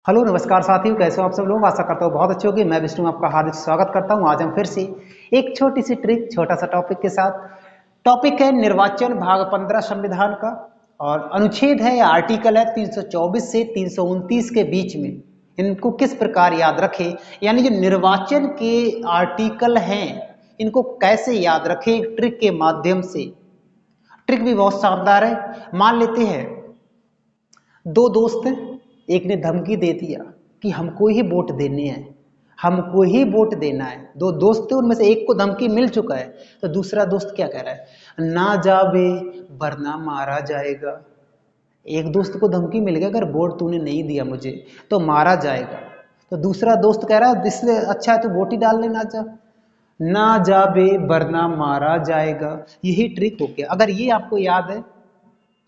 Hello नमस्कार साथियों, कैसे हो आप सब लोग। आशा करता हूँ बहुत अच्छे होगी। मैं विष्णु आपका हार्दिक स्वागत करता हूँ। आज हम फिर से एक छोटी सी ट्रिक, छोटा सा टॉपिक के साथ। टॉपिक है निर्वाचन भाग 15 संविधान का, और अनुच्छेद है या आर्टिकल है 324 से 329 के बीच में। इनको किस प्रकार याद रखें, यानी जो निर्वाचन के आर्टिकल हैं इनको कैसे याद रखें ट्रिक के माध्यम से। ट्रिक भी बहुत शानदार है। मान लेते हैं दो दोस्त हैं, एक ने धमकी दे दिया कि हमको ही वोट देने हैं, हमको ही वोट देना है। दो दोस्त थे, उनमें से एक को धमकी मिल चुका है, तो दूसरा दोस्त क्या कह रहा है, ना जाबे वरना मारा जाएगा। एक दोस्त को धमकी मिल गया, अगर वोट तूने नहीं दिया मुझे तो मारा जाएगा। तो दूसरा दोस्त कह रहा है इससे अच्छा है तो वोट ही डालने ना जा, ना जाबे वरना मारा जाएगा। यही ट्रिक हो गया। अगर ये आपको याद है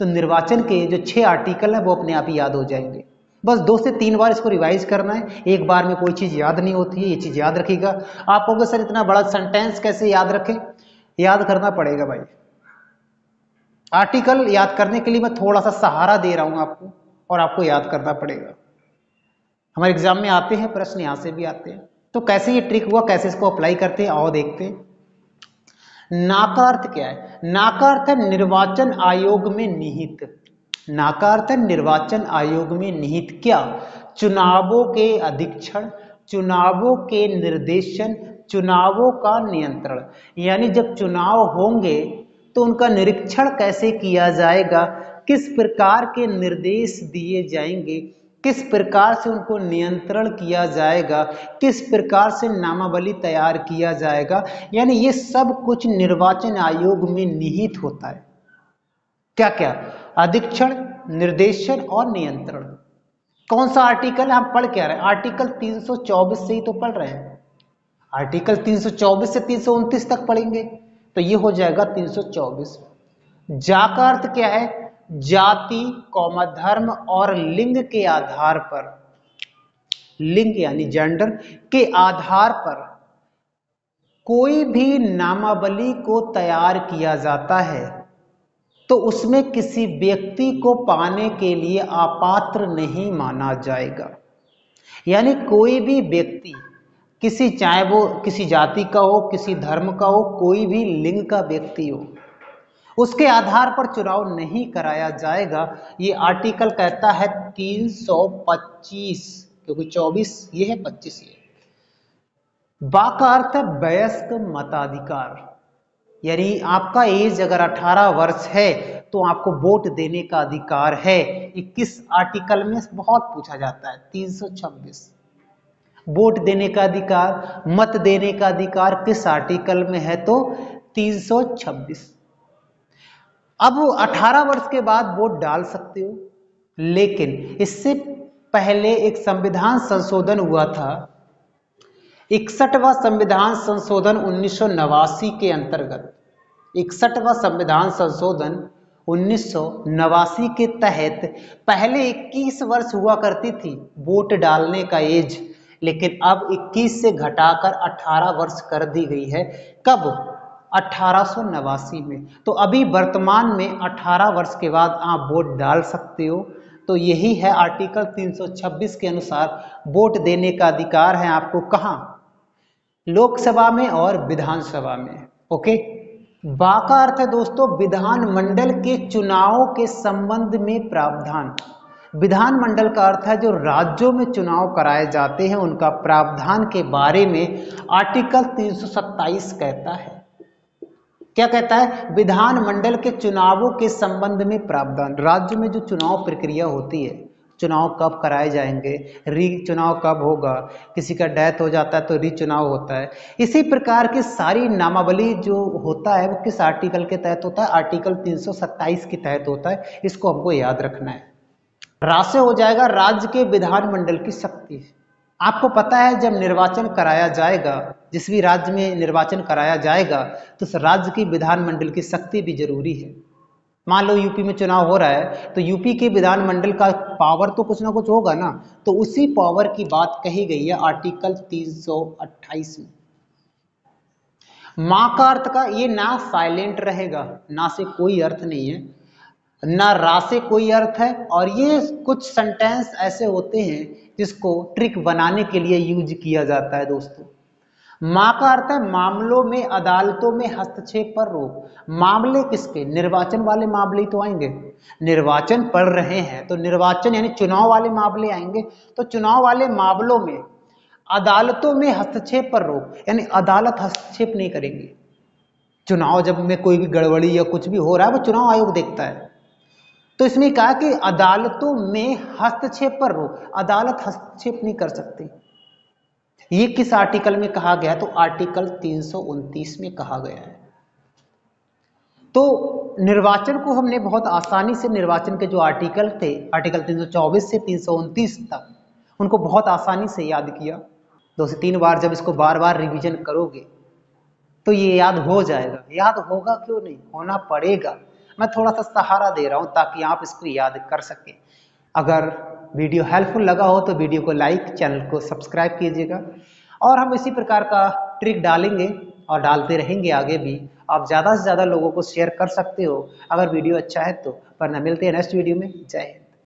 तो निर्वाचन के जो 6 आर्टिकल हैं वो अपने आप ही याद हो जाएंगे। बस 2 से 3 बार इसको रिवाइज करना है, एक बार में कोई चीज़ याद नहीं होती है, ये चीज़ याद रखिएगा। आप कहोगे सर इतना बड़ा सेंटेंस कैसे याद रखें। याद करना पड़ेगा भाई। आर्टिकल याद करने के लिए मैं थोड़ा सा सहारा दे रहा हूं आपको, और आपको याद करना पड़ेगा। हमारे एग्जाम में आते हैं प्रश्न, यहाँ से भी आते हैं। तो कैसे ये ट्रिक हुआ, कैसे इसको अप्लाई करते हैं, आओ देखते हैं। ना का अर्थ क्या है? ना का अर्थ है निर्वाचन आयोग में निहित। ना का अर्थ है निर्वाचन आयोग में निहित क्या? चुनावों के अधीक्षण, चुनावों के निर्देशन, चुनावों का नियंत्रण। यानी जब चुनाव होंगे तो उनका निरीक्षण कैसे किया जाएगा, किस प्रकार के निर्देश दिए जाएंगे, किस प्रकार से उनको नियंत्रण किया जाएगा, किस प्रकार से नामावली तैयार किया जाएगा। यानी ये सब कुछ निर्वाचन आयोग में निहित होता है। क्या क्या? अधीक्षण, निर्देशन और नियंत्रण। कौन सा आर्टिकल है? हम पढ़ क्या रहे हैं? आर्टिकल 324 से ही तो पढ़ रहे हैं। आर्टिकल 324 से 329 तक पढ़ेंगे तो ये हो जाएगा 324। जा का अर्थ क्या है? जाति, कौम, धर्म और लिंग के आधार पर, लिंग यानी जेंडर के आधार पर कोई भी नामावली को तैयार किया जाता है तो उसमें किसी व्यक्ति को पाने के लिए अपात्र नहीं माना जाएगा। यानी कोई भी व्यक्ति, किसी, चाहे वो किसी जाति का हो, किसी धर्म का हो, कोई भी लिंग का व्यक्ति हो, उसके आधार पर चुनाव नहीं कराया जाएगा। ये आर्टिकल कहता है 325, क्योंकि 24 ये है, 25 ये। बा का अर्थ है वयस्क मताधिकार। यानी आपका एज अगर 18 वर्ष है तो आपको वोट देने का अधिकार है। 21 आर्टिकल में बहुत पूछा जाता है। 326 वोट देने का अधिकार, मत देने का अधिकार किस आर्टिकल में है? तो 326। अब 18 वर्ष के बाद वोट डाल सकते हो, लेकिन इससे पहले एक संविधान संशोधन हुआ था, 61वां संविधान संशोधन 1989 के अंतर्गत। 61वां संविधान संशोधन 1989 के तहत पहले 21 वर्ष हुआ करती थी वोट डालने का एज, लेकिन अब 21 से घटाकर 18 वर्ष कर दी गई है। कब? 1889 में। तो अभी वर्तमान में 18 वर्ष के बाद आप वोट डाल सकते हो। तो यही है आर्टिकल 326 के अनुसार वोट देने का अधिकार है आपको। कहाँ? लोकसभा में और विधानसभा में। ओके। बा का अर्थ है दोस्तों विधानमंडल के चुनावों के संबंध में प्रावधान। विधानमंडल का अर्थ है जो राज्यों में चुनाव कराए जाते हैं उनका प्रावधान के बारे में आर्टिकल 327 कहता है। क्या कहता है? विधानमंडल के चुनावों के संबंध में प्रावधान। राज्य में जो चुनाव प्रक्रिया होती है, चुनाव कब कराए जाएंगे, री चुनाव कब होगा, किसी का डेथ हो जाता है तो री चुनाव होता है, इसी प्रकार की सारी नामावली जो होता है वो किस आर्टिकल के तहत होता है? आर्टिकल 327 के तहत होता है। इसको हमको याद रखना है। राष्ट्र हो जाएगा राज्य के विधानमंडल की शक्ति। आपको पता है जब निर्वाचन कराया जाएगा, जिस भी राज्य में निर्वाचन कराया जाएगा तो उस राज्य की विधानमंडल की शक्ति भी जरूरी है। मान लो यूपी में चुनाव हो रहा है तो यूपी के विधानमंडल का पावर तो कुछ ना कुछ होगा ना, तो उसी पावर की बात कही गई है आर्टिकल 328 में। मां का अर्थ का, ये ना साइलेंट रहेगा, ना से कोई अर्थ नहीं है। ना रा से कोई अर्थ है, और ये कुछ सेंटेंस ऐसे होते हैं जिसको ट्रिक बनाने के लिए यूज किया जाता है दोस्तों। मां का अर्थ है मामलों में, अदालतों में हस्तक्षेप पर रोक। मामले किसके? निर्वाचन वाले मामले तो आएंगे, निर्वाचन पढ़ रहे हैं तो निर्वाचन यानी चुनाव वाले मामले आएंगे, तो चुनाव वाले मामलों में, अदालतों में हस्तक्षेप पर रोक, यानी अदालत हस्तक्षेप नहीं करेंगे। चुनाव जब में कोई भी गड़बड़ी या कुछ भी हो रहा है वो चुनाव आयोग देखता है, तो इसमें कहा कि अदालतों में हस्तक्षेप पर रोक, अदालत हस्तक्षेप नहीं कर सकती। ये किस आर्टिकल में कहा गया? तो आर्टिकल 329 में कहा गया है। तो निर्वाचन को हमने बहुत आसानी से, निर्वाचन के जो आर्टिकल थे, आर्टिकल 324 से 329 तक, उनको बहुत आसानी से याद किया। 2 से 3 बार जब इसको बार बार रिवीजन करोगे तो ये याद हो जाएगा। याद होगा क्यों नहीं, होना पड़ेगा। मैं थोड़ा सा सहारा दे रहा हूं ताकि आप इसको याद कर सकें। अगर वीडियो हेल्पफुल लगा हो तो वीडियो को लाइक, चैनल को सब्सक्राइब कीजिएगा, और हम इसी प्रकार का ट्रिक डालेंगे और डालते रहेंगे आगे भी। आप ज़्यादा से ज़्यादा लोगों को शेयर कर सकते हो अगर वीडियो अच्छा है तो। वरना मिलते हैं नेक्स्ट वीडियो में। जय हिंद।